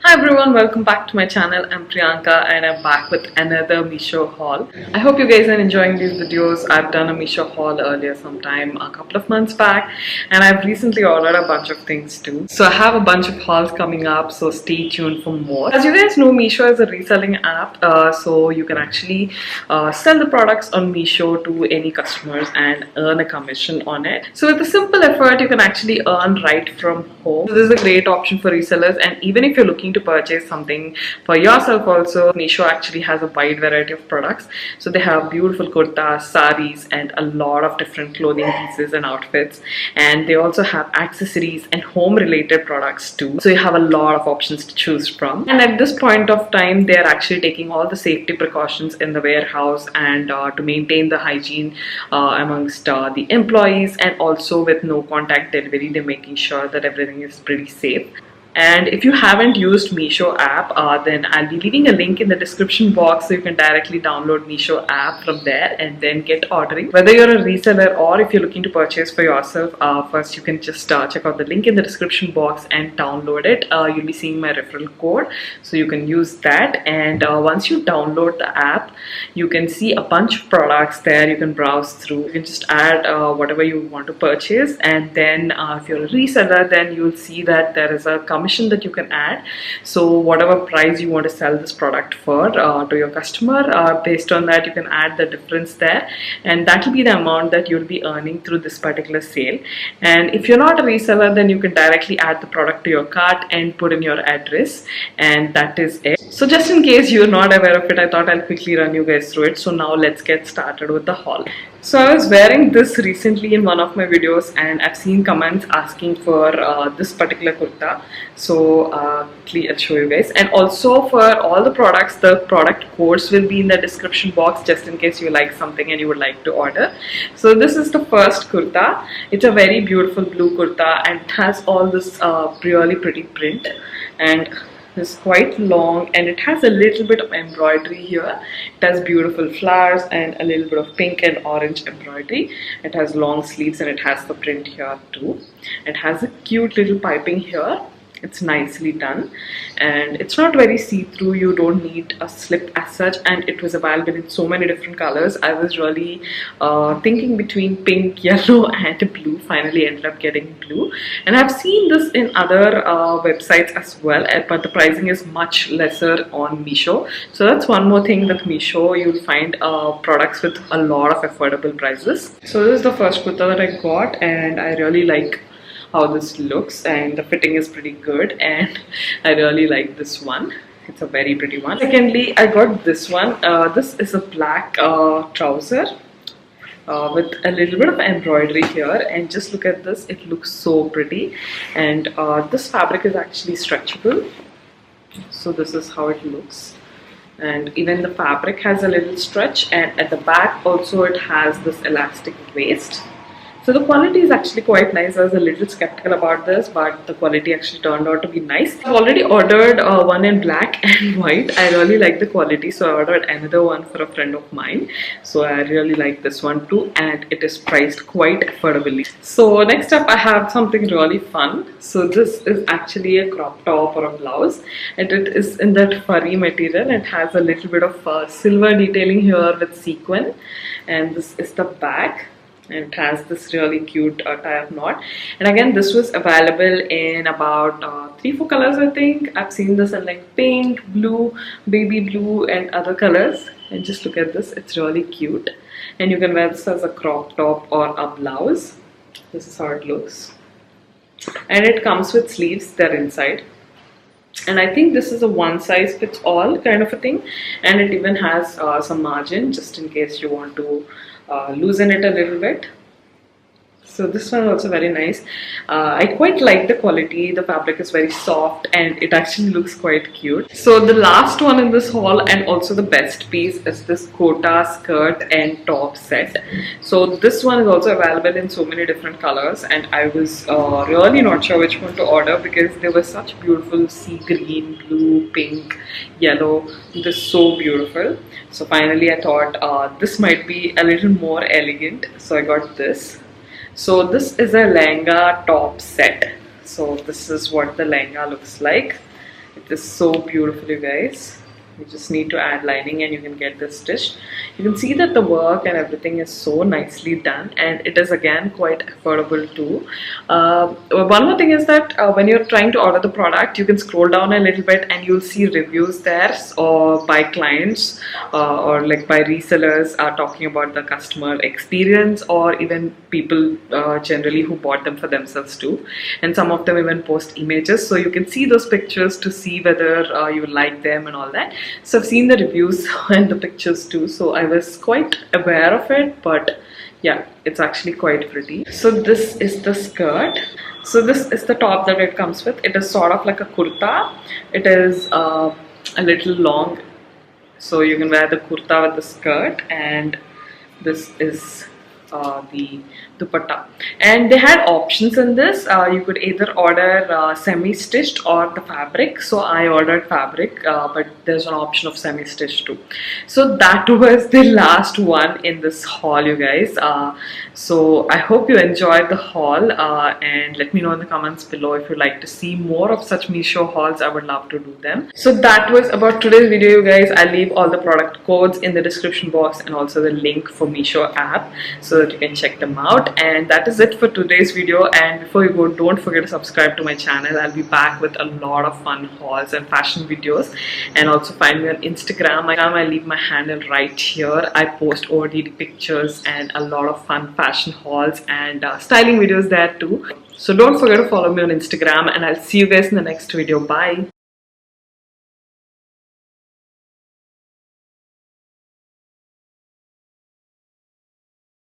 Hi everyone, welcome back to my channel. I'm Priyanka and I'm back with another Meesho haul. I hope you guys are enjoying these videos. I've done a Meesho haul earlier sometime a couple of months back, and I've recently ordered a bunch of things too. So I have a bunch of hauls coming up, so stay tuned for more. As you guys know, Meesho is a reselling app, so you can actually sell the products on Meesho to any customers and earn a commission on it. So with a simple effort, you can actually earn right from home. So this is a great option for resellers, and even if you're looking to purchase something for yourself also, Meesho actually has a wide variety of products. So they have beautiful kurtas, saris, and a lot of different clothing pieces and outfits, and they also have accessories and home related products too. So you have a lot of options to choose from, and at this point of time they are actually taking all the safety precautions in the warehouse and to maintain the hygiene amongst the employees, and also with no contact delivery, they're making sure that everything is pretty safe. And if you haven't used Meesho app, then I'll be leaving a link in the description box so you can directly download Meesho app from there and then get ordering. Whether you're a reseller or if you're looking to purchase for yourself, first you can just check out the link in the description box and download it. You'll be seeing my referral code, so you can use that. And once you download the app, you can see a bunch of products there you can browse through. You can just add whatever you want to purchase, and then if you're a reseller, then you'll see that there is a commission that you can add. So whatever price you want to sell this product for to your customer, based on that you can add the difference there, and that will be the amount that you'll be earning through this particular sale. And if you're not a reseller, then you can directly add the product to your cart and put in your address, and that is it. So just in case you're not aware of it, I thought I'll quickly run you guys through it. So now let's get started with the haul. So I was wearing this recently in one of my videos, and I've seen comments asking for this particular kurta. So quickly I'll show you guys. And also for all the products, the product codes will be in the description box just in case you like something and you would like to order. So this is the first kurta. It's a very beautiful blue kurta, and it has all this really pretty print, and it's quite long, and it has a little bit of embroidery here. It has beautiful flowers and a little bit of pink and orange embroidery. It has long sleeves and it has the print here too. It has a cute little piping here. It's nicely done, and it's not very see-through. You don't need a slip as such, and it was available in so many different colors. I was really thinking between pink, yellow and blue. Finally ended up getting blue, and I've seen this in other websites as well, but the pricing is much lesser on Meesho. So that's one more thing with Meesho. You'll find products with a lot of affordable prices. So this is the first kurta that I got, and I really like how this looks, and the fitting is pretty good, and I really like this one. It's a very pretty one. Secondly, I got this one. This is a black trouser with a little bit of embroidery here, and just look at this. It looks so pretty, and this fabric is actually stretchable. So this is how it looks, and even the fabric has a little stretch, and at the back also it has this elastic waist. So the quality is actually quite nice. I was a little skeptical about this, but the quality actually turned out to be nice. I've already ordered one in black and white. I really like the quality, so I ordered another one for a friend of mine. So I really like this one too, and it is priced quite affordably. So next up I have something really fun. So this is actually a crop top or a blouse, and it is in that furry material. It has a little bit of silver detailing here with sequin, and this is the back. And it has this really cute tie-up knot, and again this was available in about 3-4 colors. I think I've seen this in like pink, blue, baby blue, and other colors. And just look at this, it's really cute, and you can wear this as a crop top or a blouse. This is how it looks, and it comes with sleeves there inside. And I think this is a one size fits all kind of a thing, and it even has some margin just in case you want to loosen it a little bit. So this one is also very nice. I quite like the quality. The fabric is very soft, and it actually looks quite cute. So the last one in this haul, and also the best piece, is this Kota skirt and top set. So this one is also available in so many different colors, and I was really not sure which one to order because they were such beautiful sea green, blue, pink, yellow. They're so beautiful. So finally I thought this might be a little more elegant, so I got this. So this is a lehenga top set. So this is what the lehenga looks like. this so beautiful, you guys. You just need to add lining and you can get this stitched. You can see that the work and everything is so nicely done, and it is again quite affordable too. One more thing is that when you're trying to order the product, you can scroll down a little bit and you'll see reviews there, or by clients or like by resellers are talking about the customer experience, or even people generally who bought them for themselves too. And some of them even post images, so you can see those pictures to see whether you like them and all that. So I've seen the reviews and the pictures too, so I was quite aware of it, but yeah, it's actually quite pretty. So this is the skirt. So this is the top that it comes with. It is sort of like a kurta. It is a little long, so you can wear the kurta with the skirt, and this is the dupatta. And they had options in this. You could either order semi-stitched or the fabric. So I ordered fabric, but there's an option of semi-stitched too. So that was the last one in this haul, you guys. So I hope you enjoyed the haul, and let me know in the comments below if you'd like to see more of such Meesho hauls. I would love to do them. So that was about today's video, you guys. I'll leave all the product codes in the description box and also the link for Meesho app so that you can check them out. And that is it for today's video. And before you go, don't forget to subscribe to my channel. I'll be back with a lot of fun hauls and fashion videos. And also find me on Instagram. I leave my handle right here. I post OOTD pictures and a lot of fun fashion hauls and styling videos there too. So don't forget to follow me on Instagram, and I'll see you guys in the next video. Bye.